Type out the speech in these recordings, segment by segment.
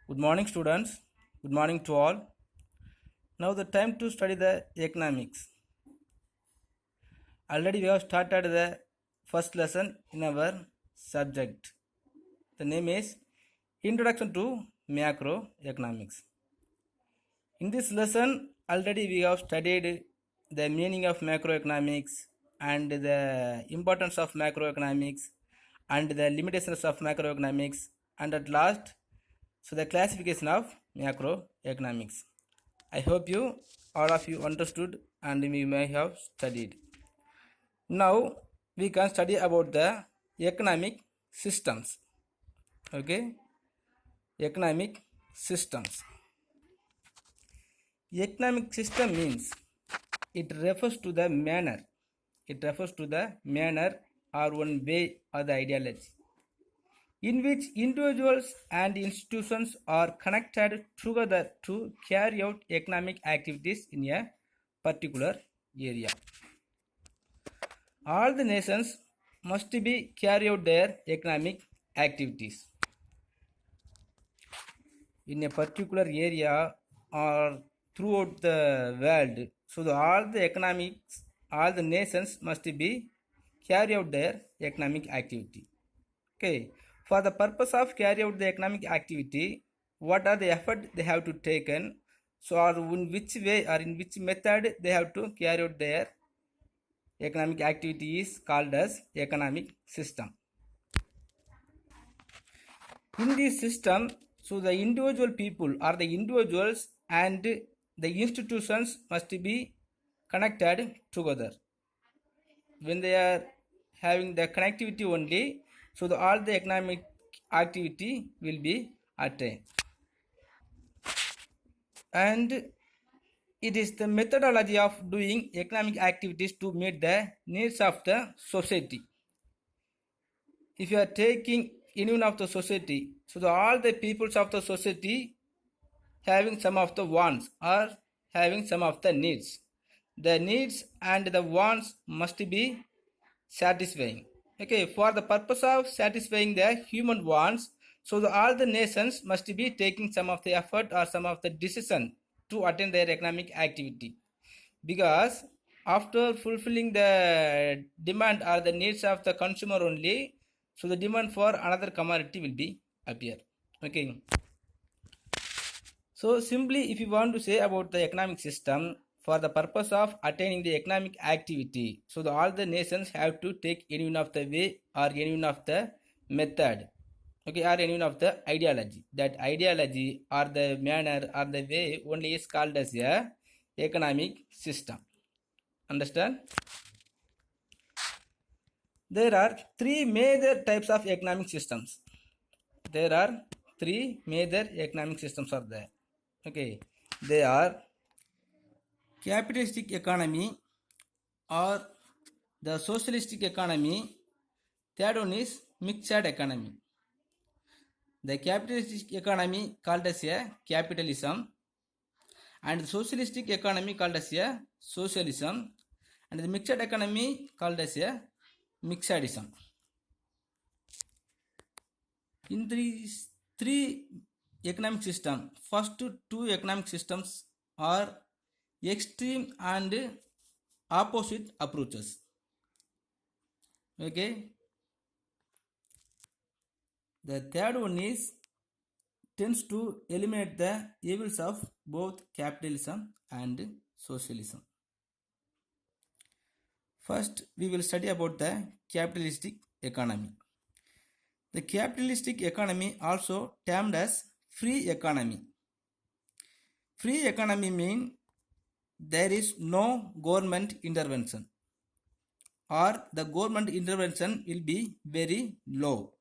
Good morning, students. Good morning to all. Now the time to study the economics. Already we have started the first lesson in our subject. The name is Introduction to Macroeconomics. In this lesson, already we have studied the meaning of macroeconomics and the importance of macroeconomics and the limitations of macroeconomics, and at last, so the classification of macroeconomics. I hope you all of you understood and we may have studied. Now we can study about the economic systems. Okay, economic systems. Economic system means it refers to the manner. It refers to the manner or one way or the ideology in which individuals and institutions are connected together to carry out economic activities in a particular area. All the nations must be carry out their economic activities in a particular area or throughout the world. So all the economics, all the nations must be carry out their economic activity. Okay, for the purpose of carry out the economic activity, what are the effort they have to taken? So, or in which way or in which method they have to carry out their economic activity is called as economic system. In this system, so the individual people or the individuals and the institutions must be connected together. When they are having the connectivity only, so all the economic activity will be attained. And it is the methodology of doing economic activities to meet the needs of the society. If you are taking any of the society, so all the peoples of the society having some of the wants or having some of the needs. The needs and the wants must be satisfying. Okay, for the purpose of satisfying the human wants, so all the nations must be taking some of the effort or some of the decision to attain their economic activity, because after fulfilling the demand or the needs of the consumer only, so the demand for another commodity will be appear. Okay, so simply if you want to say about the economic system, for the purpose of attaining the economic activity, so all the nations have to take any one of the way or any one of the method, okay, or any one of the ideology. That ideology or the manner or the way only is called as a economic system. Understand? There are three major types of economic systems. There are three major economic systems are there. Okay, they are capitalistic economy or the socialistic economy. Third one is mixed economy. The capitalistic economy called as a capitalism, and the socialistic economy called as a socialism, and the mixed economy called as a mixedism. In these three economic systems, first two economic systems are extreme and opposite approaches. Okay, the third one is tends to eliminate the evils of both capitalism and socialism. First, we will study about the capitalistic economy. The capitalistic economy, also termed as free economy. Free economy means there is no government intervention, or the government intervention will be very low.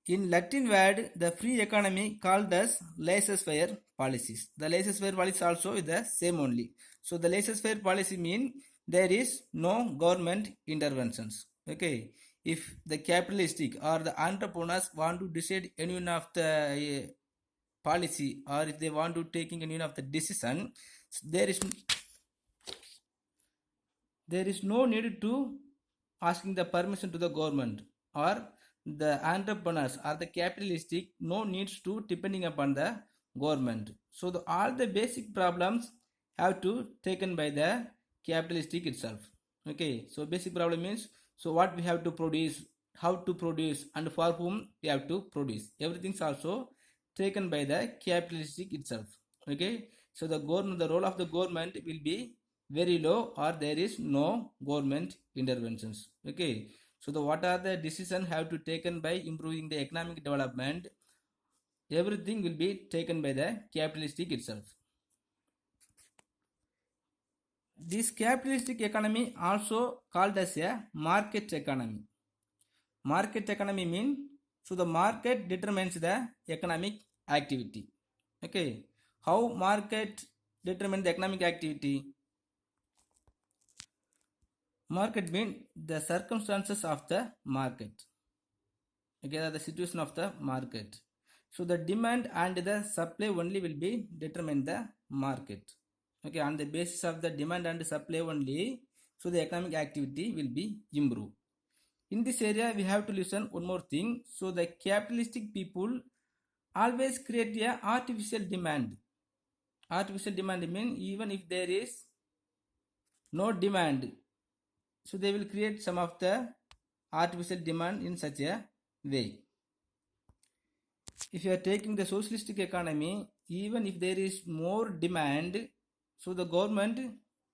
In Latin word, the free economy called as laissez-faire policies. The laissez-faire policy also is the same only. So the laissez-faire policy mean there is no government interventions. Okay. If the capitalistic or the entrepreneurs want to decide any one of the policy, or if they want to taking any one of the decision, there is no need to asking the permission to the government, or the entrepreneurs or the capitalistic no needs to depending upon the government. So all the basic problems have to taken by the capitalistic itself. Okay, so basic problem means so what we have to produce, how to produce, and for whom we have to produce, everything's also taken by the capitalistic itself. Okay, so the government, the role of the government will be very low or there is no government interventions. Okay, so the what are the decision have to taken by improving the economic development, everything will be taken by the capitalistic itself. This capitalistic economy also called as a market economy. Market economy means so the market determines the economic activity. Okay, how market determine the economic activity? Market means the circumstances of the market. Okay, the situation of the market. So the demand and the supply only will be determine the market. Okay, on the basis of the demand and supply only, so the economic activity will be improved. In this area, we have to listen one more thing. So the capitalistic people always create a artificial demand. Artificial demand means even if there is no demand, so they will create some of the artificial demand in such a way. If you are taking the socialistic economy, even if there is more demand, so the government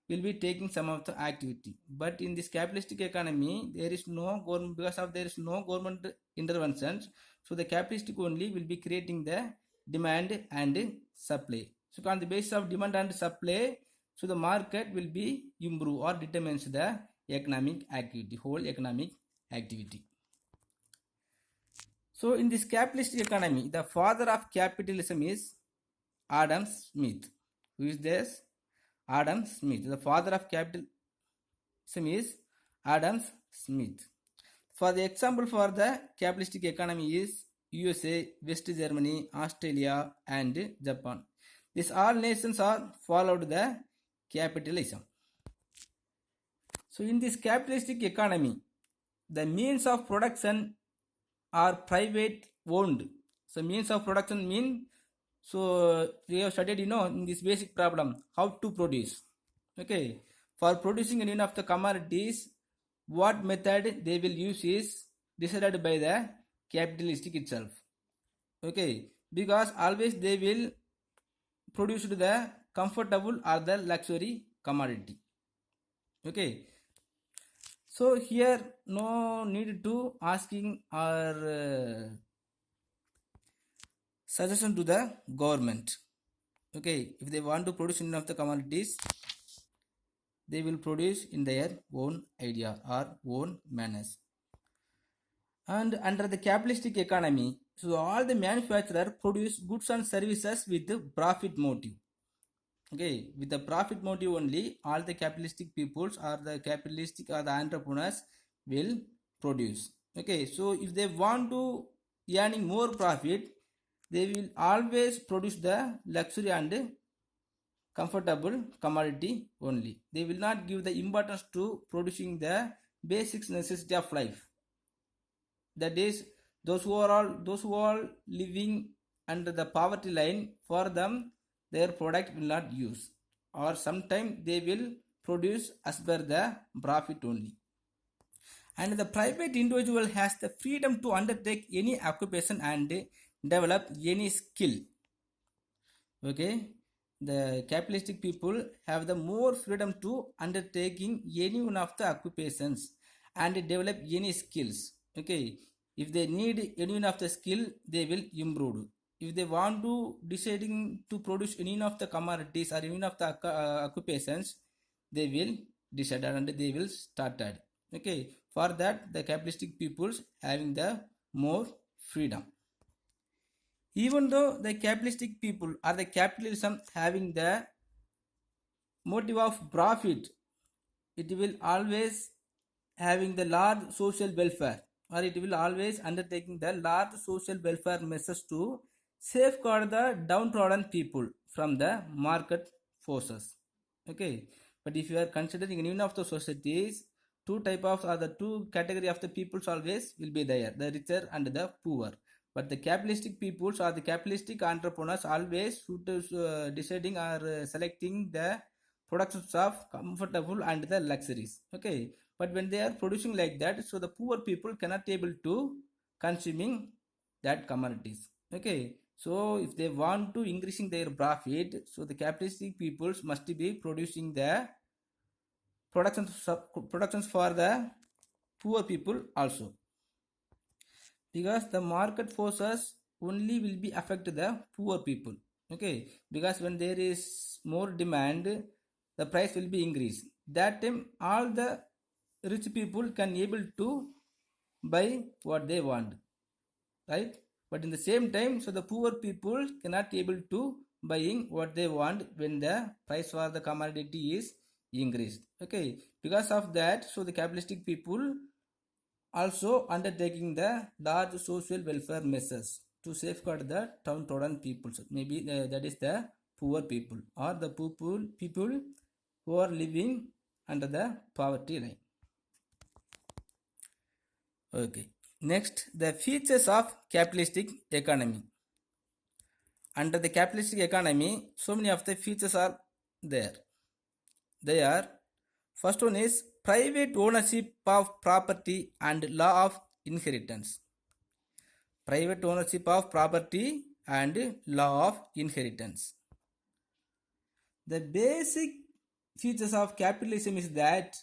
will be taking some of the activity. But in this capitalistic economy, there is no government, because of there is no government interventions. So the capitalistic only will be creating the demand and supply. So on the basis of demand and supply, so the market will be improved or determines the economic activity, whole economic activity. So in this capitalistic economy, the father of capitalism is Adam Smith. Who is this? Adam Smith. The father of capitalism is Adam Smith. For the example for the capitalistic economy is USA, West Germany, Australia, and Japan. These all nations are followed the capitalism. So in this capitalistic economy, the means of production are private owned. So means of production mean, so we have studied in this basic problem how to produce. Okay, for producing any of the commodities, what method they will use is decided by the capitalistic itself. Okay, because always they will produce the comfortable or the luxury commodity. Okay, so here no need to asking or suggestion to the government. Okay, if they want to produce enough of the commodities, they will produce in their own idea or own manners. And under the capitalistic economy, so all the manufacturers produce goods and services with the profit motive. Okay, with the profit motive only, all the capitalistic peoples or the capitalistic or the entrepreneurs will produce. Okay, so if they want to earning more profit, they will always produce the luxury and comfortable commodity only. They will not give the importance to producing the basic necessity of life. That is, those who are living under the poverty line, for them their product will not use, or sometimes they will produce as per the profit only. And the private individual has the freedom to undertake any occupation and develop any skill. Okay, the capitalistic people have the more freedom to undertaking any one of the occupations and develop any skills. Okay, if they need any one of the skill, they will improve. If they want to deciding to produce any of the commodities or any of the occupations, they will decide and they will start that. Okay, for that the capitalistic peoples having the more freedom. Even though the capitalistic people or the capitalism having the motive of profit, it will always having the large social welfare, or it will always undertaking the large social welfare measures to safeguard the downtrodden people from the market forces. Okay, but if you are considering any of the societies, two type of or the two category of the peoples always will be there, the richer and the poor. But the capitalistic peoples or the capitalistic entrepreneurs always deciding or selecting the productions of comfortable and the luxuries. Okay, but when they are producing like that, so the poor people cannot able to consuming that commodities. Okay, so if they want to increasing their profit, so the capitalistic peoples must be producing the productions for the poor people also, because the market forces only will be affect the poor people. Okay, because when there is more demand, the price will be increased. That time all the rich people can able to buy what they want, right? But in the same time, so the poor people cannot able to buying what they want when the price for the commodity is increased. Okay, because of that, so the capitalistic people also undertaking the large social welfare measures to safeguard the downtrodden people. So maybe that is the poor people or the people who are living under the poverty line. Okay, next, the features of capitalistic economy. Under the capitalistic economy, so many of the features are there. They are, first one is private ownership of property and law of inheritance. Private ownership of property and law of inheritance. The basic features of capitalism is that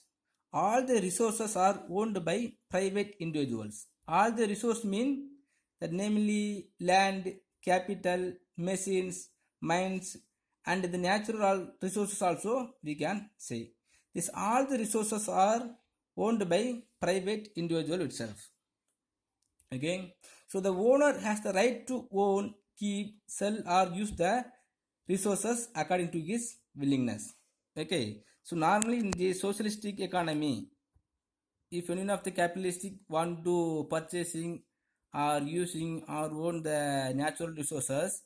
all the resources are owned by private individuals. All the resources mean that namely land, capital, machines, mines, and the natural resources also we can say. This all the resources are owned by private individual itself. Okay, so the owner has the right to own, keep, sell, or use the resources according to his willingness. Okay, so normally in the socialistic economy, if any of the capitalistic want to purchasing or using or own the natural resources,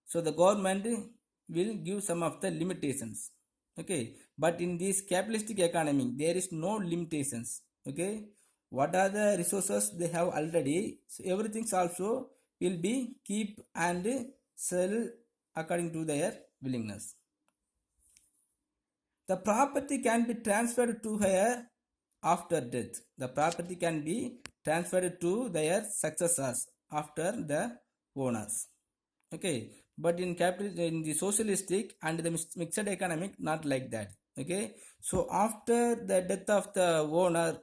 so the government will give some of the limitations. Okay, but in this capitalistic economy there is no limitations. Okay, what are the resources they have already, so everything also will be keep and sell according to their willingness. The property can be transferred to her after death. The property can be transferred to their successors after the owners. Okay, but in capital, in the socialistic and the mixed economic, not like that. Okay, so after the death of the owner,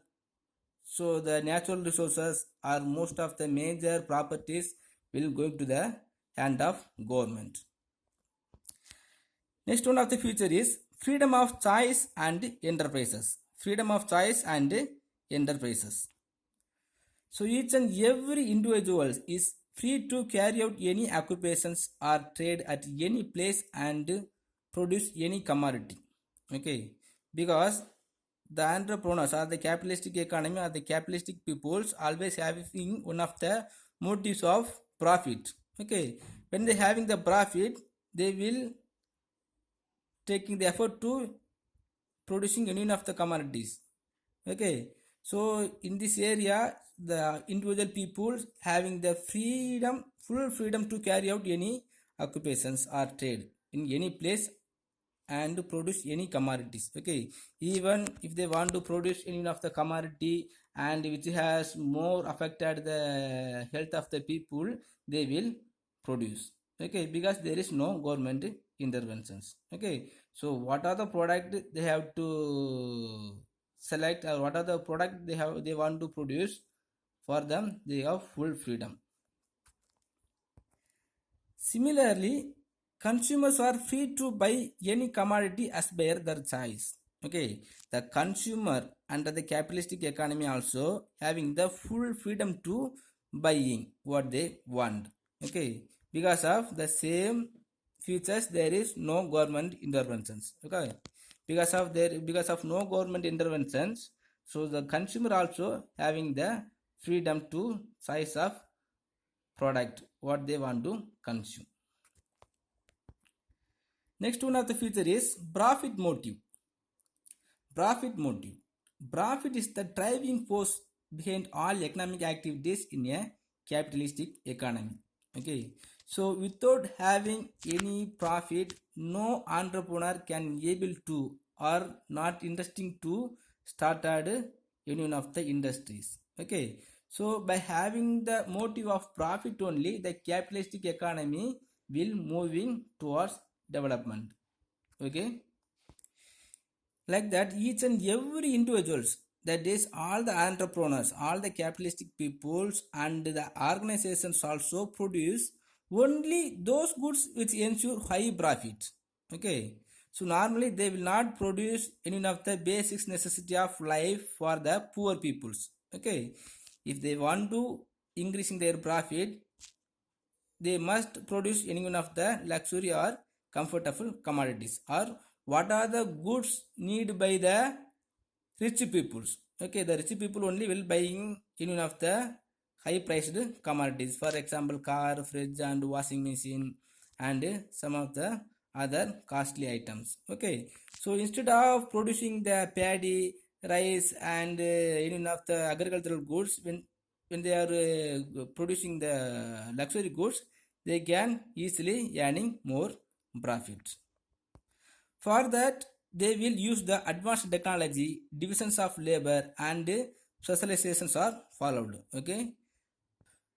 so the natural resources or most of the major properties will go to the hand of government. Next one of the feature is freedom of choice and enterprises. Freedom of choice and enterprises. So each and every individual is free to carry out any occupations or trade at any place and produce any commodity. Okay, because the entrepreneurs or the capitalistic economy or the capitalistic peoples always having one of the motives of profit. Okay, when they having the profit, they will taking the effort to producing any of the commodities. Okay, so in this area the individual people having the freedom, full freedom to carry out any occupations or trade in any place and produce any commodities. Okay, even if they want to produce any of the commodity and which has more affected the health of the people, they will produce. Okay, because there is no government interventions. Okay, so what are the product they have to select, or what are the product they want to produce, for them they have full freedom. Similarly, consumers are free to buy any commodity as per their choice. Okay, the consumer under the capitalistic economy also having the full freedom to buying what they want. Okay, because of the same features, there is no government interventions. Okay, because of no government interventions, so the consumer also having the freedom to choice of product what they want to consume. Next one of the feature is profit motive. Profit motive. Profit is the driving force behind all economic activities in a capitalistic economy. Okay, so without having any profit, no entrepreneur can able to or not interesting to started any one of the industries. Okay, so by having the motive of profit only, the capitalistic economy will moving towards development. Okay, like that each and every individuals, that is all the entrepreneurs, all the capitalistic peoples and the organizations also produce only those goods which ensure high profit. Okay, so normally they will not produce any of the basic necessity of life for the poor peoples. Okay, if they want to increasing their profit, they must produce any one of the luxury or comfortable commodities, or what are the goods need by the rich peoples. Okay, the rich people only will buying any one of the high priced commodities, for example car, fridge and washing machine and some of the other costly items. Okay, so instead of producing the paddy, rice and any one of the agricultural goods, when they are producing the luxury goods, they can easily earning more profit. For that, they will use the advanced technology, divisions of labor and specializations are followed. Okay,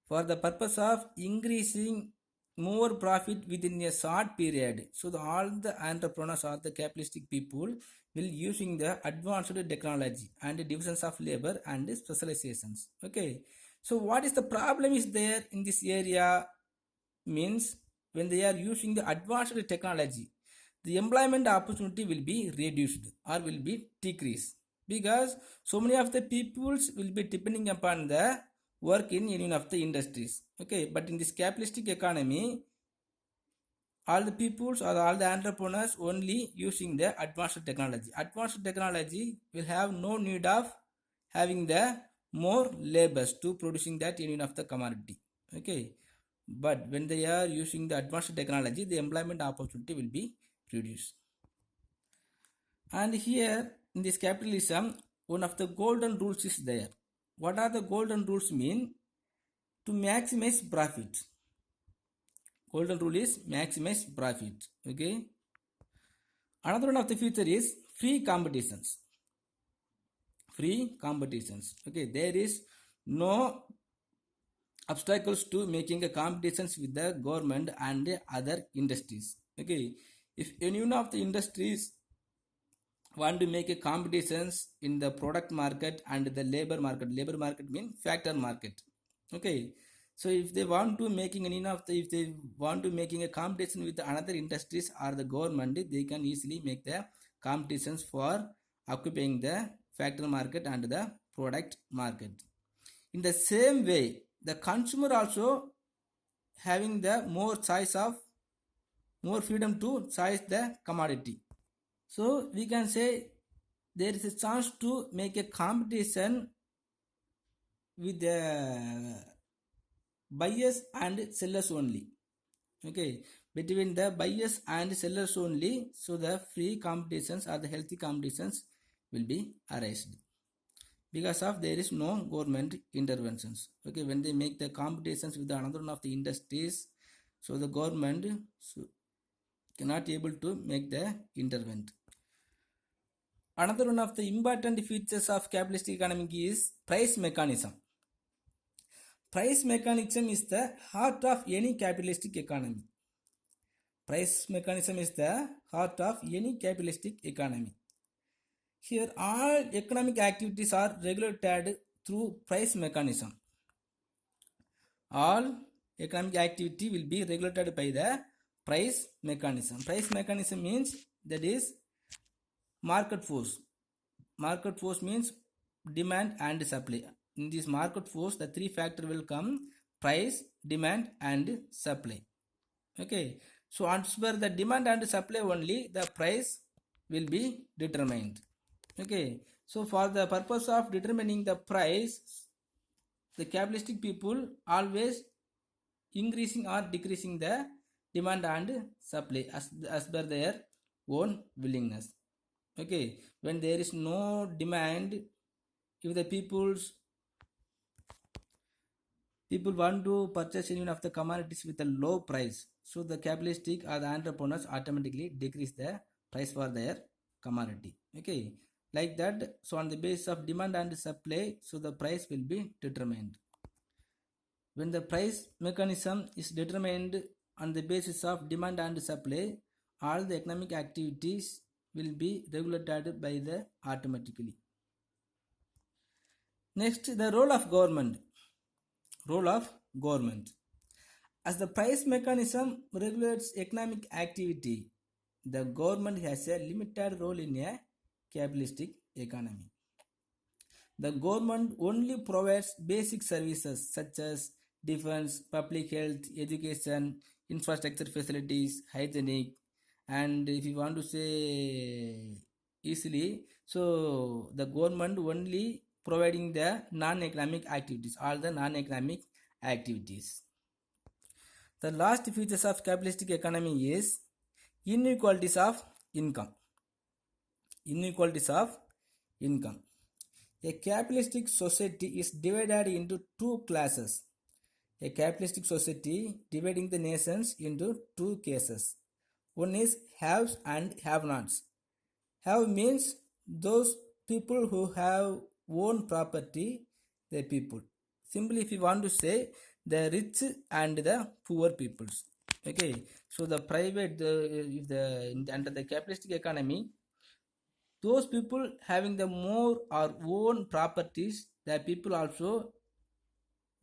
for the purpose of increasing more profit within a short period. So all the entrepreneurs or the capitalistic people will using the advanced technology and divisions of labor and specializations. Okay, so what is the problem is there in this area means, when they are using the advanced technology, the employment opportunity will be reduced or will be decreased, because so many of the peoples will be depending upon the work in any of the industries. Okay, but in this capitalistic economy, all the peoples or all the entrepreneurs only using the advanced technology. Advanced technology will have no need of having the more labors to producing that any of the commodity. Okay, but when they are using the advanced technology, the employment opportunity will be reduced. And here in this capitalism, one of the golden rules is there. What are the golden rules mean? To maximize profit. Golden rule is maximize profit. Okay, another one of the feature is free competitions. Free competitions. Okay, there is no obstacles to making a competitions with the government and other industries. Okay, if any one of the industries want to make a competitions in the product market and the labor market mean factor market. Okay, so if they want to making any of the, if they want to making a competition with another industries or the government, they can easily make the competitions for occupying the factor market and the product market. In the same way, the consumer also having the more choice of, more freedom to choose the commodity. So we can say there is a chance to make a competition with the buyers and sellers only. Okay, between the buyers and sellers only, so the free competitions or the healthy competitions will be arranged, because of there is no government interventions. Okay, when they make the competitions with another one of the industries, so the government cannot able to make the intervent. Another one of the important features of capitalistic economy is price mechanism. Price mechanism is the heart of any capitalistic economy. Price mechanism is the heart of any capitalistic economy. Here all economic activities are regulated through price mechanism. All economic activity will be regulated by the price mechanism. Price mechanism means, that is market force. Market force means demand and supply. In this market force, the three factor will come: price, demand and supply. Okay, so as per the demand and supply only, the price will be determined. Okay, so for the purpose of determining the price, the capitalistic people always increasing or decreasing the demand and supply as per their own willingness. Okay, when there is no demand if the people want to purchase any of the commodities with a low price, so the capitalistic or the entrepreneurs automatically decrease the price for their commodity. Okay, like that. So on the basis of demand and supply, so the price will be determined. When the price mechanism is determined on the basis of demand and supply, all the economic activities will be regulated by the automatically. Next, the role of government. Role of government. As the price mechanism regulates economic activity, the government has a limited role in a capitalistic economy. The government only provides basic services such as defense, public health, education, infrastructure facilities, hygienic, and if you want to say easily, so the government only providing the non-economic activities, all the non-economic activities. The last features of capitalistic economy is inequalities of income. Inequalities of income. A capitalistic society is divided into two classes. A capitalistic society dividing the nations into two cases. One is haves and have-nots. Have means those people who have own property, the people. Simply, if you want to say the rich and the poor peoples. Okay, so the private, under the capitalistic economy, those people having the more or own properties, the people also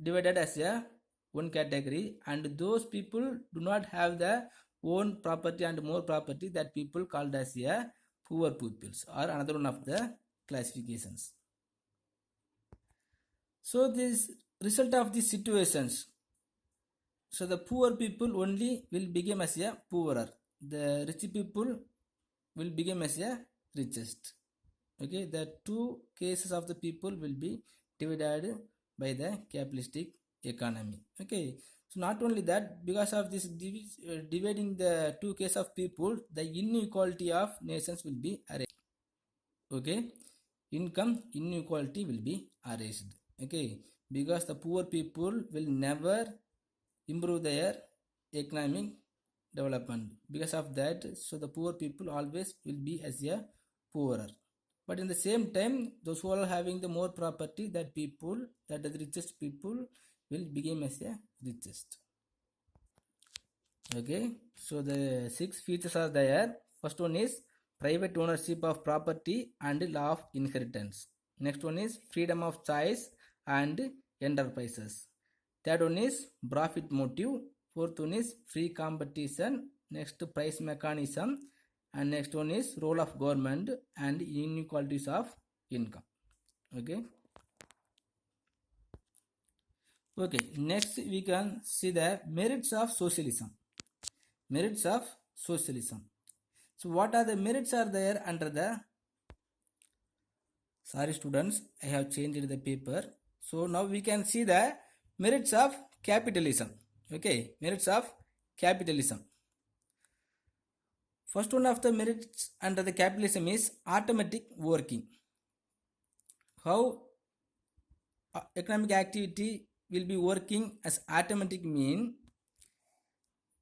divided as a one category, and those people do not have the own property and more property, that people called as a poor peoples, or another one of the classifications. So this result of these situations, so the poor people only will become as a poorer, the rich people will become as a richest. Okay, the two cases of the people will be divided by the capitalistic economy. Okay, so not only that, because of this dividing the two cases of people, the inequality of nations will be erased. Okay, income inequality will be erased. Okay, because the poor people will never improve their economic development. Because of that, so the poor people always will be as a poorer. But in the same time, those who are having the more property, that people, that the richest people will become as a richest. Okay, so the 6 features are there. First one is private ownership of property and law of inheritance. Next one is freedom of choice and enterprises. Third one is profit motive. Fourth one is free competition. Next, price mechanism. And next one is role of government and inequalities of income. Okay. Okay, next we can see the merits of socialism. Merits of socialism. So what are the merits are there under the, sorry students, I have changed the paper. So now we can see the merits of capitalism. Okay, merits of capitalism. First one of the merits under the capitalism is automatic working. How economic activity will be working as automatic mean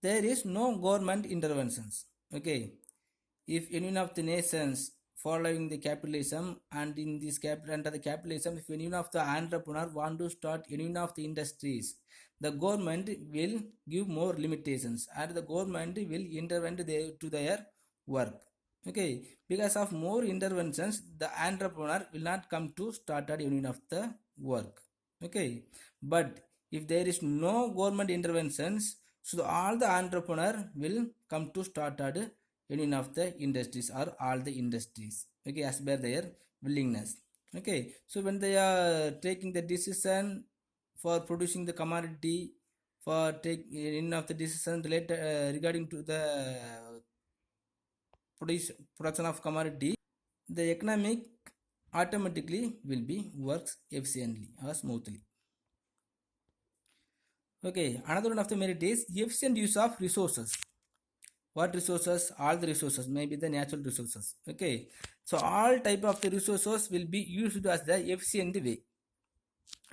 there is no government interventions. Okay, if any of the nations following the capitalism, and in this under the capitalism, if any of the entrepreneur want to start any of the industries, the government will give more limitations and the government will intervene to their work. Okay, because of more interventions, the entrepreneur will not come to start any of the work. Okay, but if there is no government interventions, so all the entrepreneur will come to start any of the industries or all the industries. Okay, as per their willingness. Okay, so when they are taking the decision for producing the commodity, for taking any of the decision related regarding to the production of commodity, the economic automatically will be works efficiently or smoothly. Okay, another one of the merit is efficient use of resources. What resources? All the resources, maybe the natural resources. Okay, So all type of the resources will be used as the efficient way.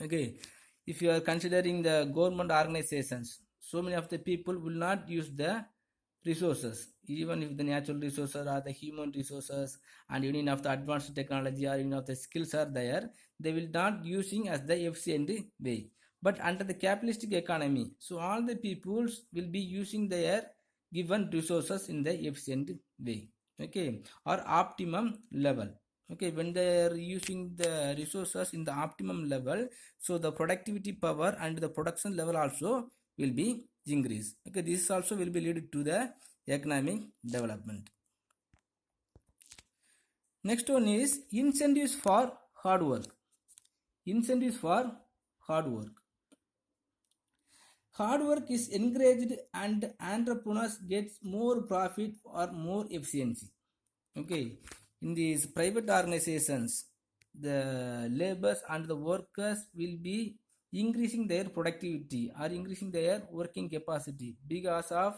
Okay, if you are considering the government organizations, so many of the people will not use the resources, even if the natural resources or the human resources and any of the advanced technology or any of the skills are there, they will not using as the efficient way. But under the capitalistic economy, so all the peoples will be using their given resources in the efficient way, okay, or optimum level. Okay, when they are using the resources in the optimum level, so the productivity power and the production level also will be increased. Okay, this also will be lead to the economic development. Next one is incentives for hard work. Incentives for hard work. Hard work is encouraged and entrepreneurs gets more profit or more efficiency. Okay, in these private organizations, the laborers and the workers will be increasing their productivity or increasing their working capacity because of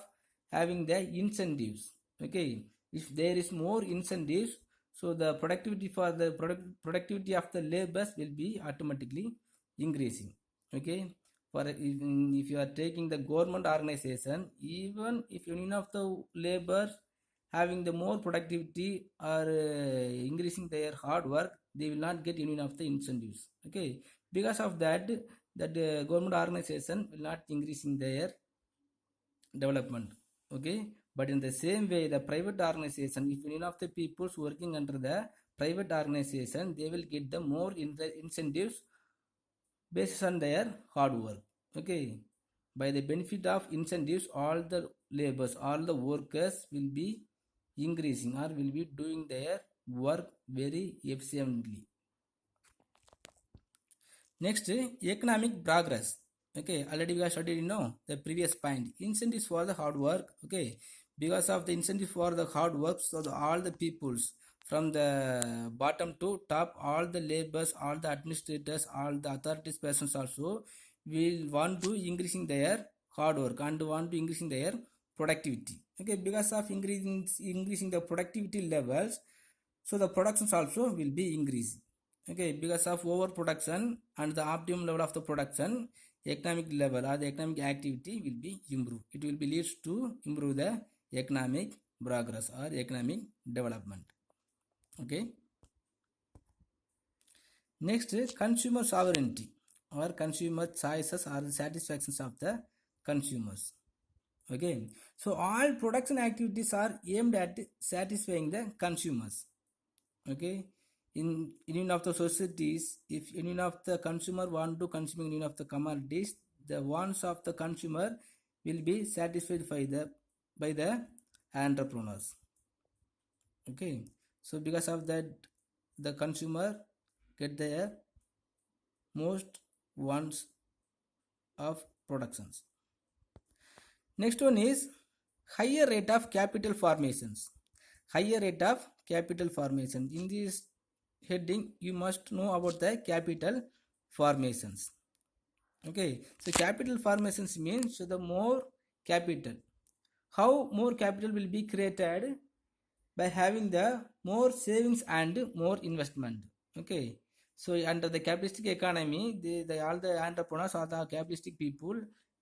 having the incentives. Okay, if there is more incentives, so the productivity for the productivity of the laborers will be automatically increasing. Okay, for if you are taking the government organization, even if any of the laborers having the more productivity or increasing their hard work, they will not get any of the incentives. Okay, because of that, that government organization will not increasing their development. Okay, but in the same way, the private organization, if any of the peoples working under the private organization, they will get the more in the incentives based on their hard work. Okay, by the benefit of incentives, all the laborers, all the workers will be increasing or will be doing their work very efficiently. Next, economic progress. Okay, already we have studied, the previous point. Incentives for the hard work. Okay, because of the incentive for the hard work, so all the peoples from the bottom to top, all the laborers, all the administrators, all the authorities persons also will want to increasing their hard work and want to increasing their productivity. Okay, because of increasing the productivity levels, so the productions also will be increased. Okay, because of overproduction and the optimum level of the production, economic level or the economic activity will be improved. It will be leads to improve the economic progress or economic development. Okay, next is consumer sovereignty or consumer choices or the satisfactions of the consumers. Okay, so all production activities are aimed at satisfying the consumers. Okay, in any of the societies, if any of the consumer want to consume any of the commodities, the wants of the consumer will be satisfied by the entrepreneurs. Okay, so because of that, the consumer get their most wants of productions. Next one is higher rate of capital formations. Higher rate of capital formation. In this heading, you must know about the capital formations. Okay, so capital formations means so the more capital. How more capital will be created? By having the more savings and more investment. Okay, so under the capitalistic economy, all the entrepreneurs or the capitalistic people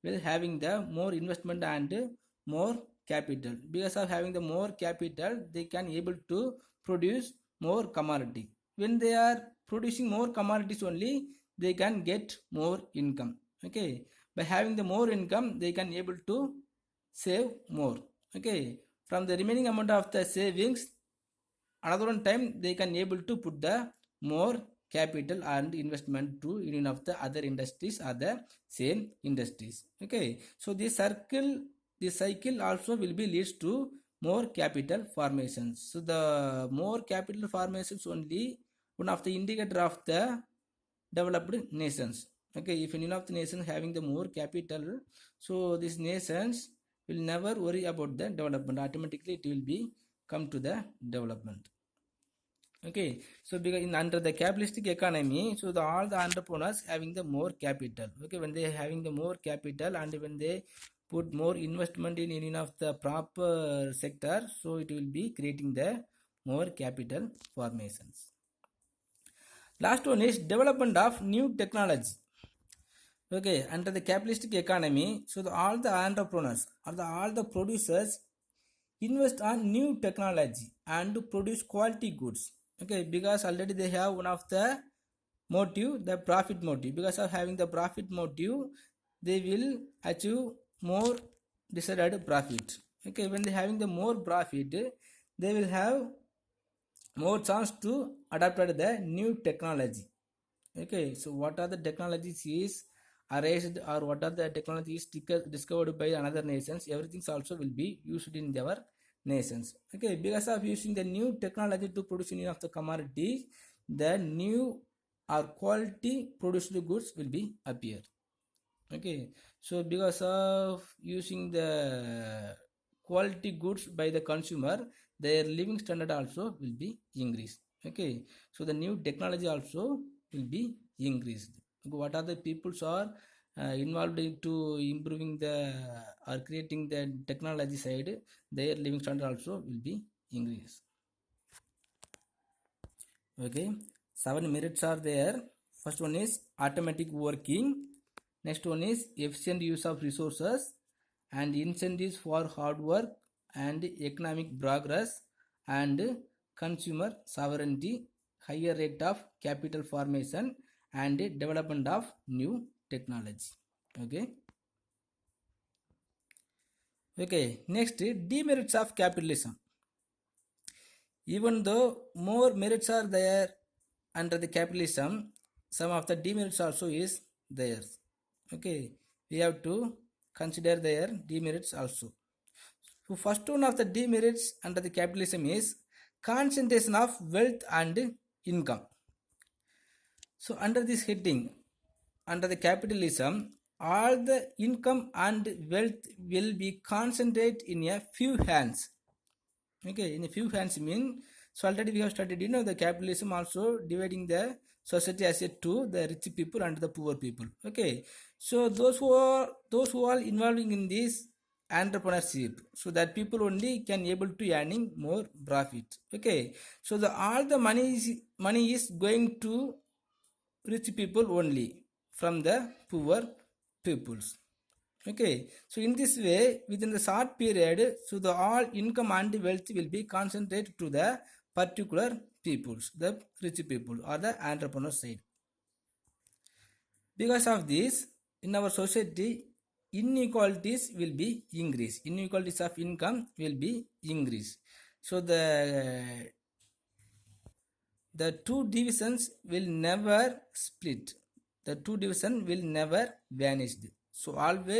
will having the more investment and more capital. Because of having the more capital, they can able to produce more commodity. When they are producing more commodities only, they can get more income. Okay, by having the more income, they can able to save more. Okay, from the remaining amount of the savings, another one time they can able to put the more capital and investment to any of the other industries or the same industries. Okay, so this cycle also will be leads to more capital formations. So the more capital formations only one of the indicator of the developed nations. Okay, if any of the nations having the more capital, so these nations will never worry about the development. Automatically it will be come to the development. Okay, so because in under the capitalistic economy, so all the entrepreneurs having the more capital. Okay, when they having the more capital and when they put more investment in any of the proper sector, so it will be creating the more capital formations. Last one is development of new technology. Okay, under the capitalistic economy, so all the entrepreneurs or all the producers invest on new technology and to produce quality goods. Okay, because already they have one of the motive, the profit motive. Because of having the profit motive, they will achieve more desired profit. Okay, when they having the more profit, they will have more chance to adapt the new technology. Okay, so what are the technologies is erased or what are the technologies discovered by another nations, everything also will be used in our nations. Okay, because of using the new technology to produce any of the commodities, the new or quality produced goods will be appear. Okay, so because of using the quality goods by the consumer, their living standard also will be increased. Okay, so the new technology also will be increased. What are the peoples are involved into improving the or creating the technology side, their living standard also will be increased. Okay, 7 merits are there. First one is automatic working. Next one is efficient use of resources and incentives for hard work and economic progress and consumer sovereignty, higher rate of capital formation and development of new technology. Okay. Okay. Next, demerits of capitalism. Even though more merits are there under the capitalism, some of the demerits also is there. Okay, we have to consider their demerits also. So first one of the demerits under the capitalism is concentration of wealth and income. So under this heading, under the capitalism, all the income and wealth will be concentrated in a few hands. Okay, in a few hands mean, so already we have studied, the capitalism also dividing the society as a two, the rich people and the poor people. Okay, so those who are involving in this entrepreneurship, so that people only can able to earning more profit. Okay, so the all the money is going to rich people only from the poor peoples. Okay, so in this way, within the short period, so the all income and wealth will be concentrated to the particular peoples, the rich people or the entrepreneur side. Because of this, in our society, inequalities will be increased. Inequalities of income will be increased. So the two divisions will never split. The two division will never vanish. So always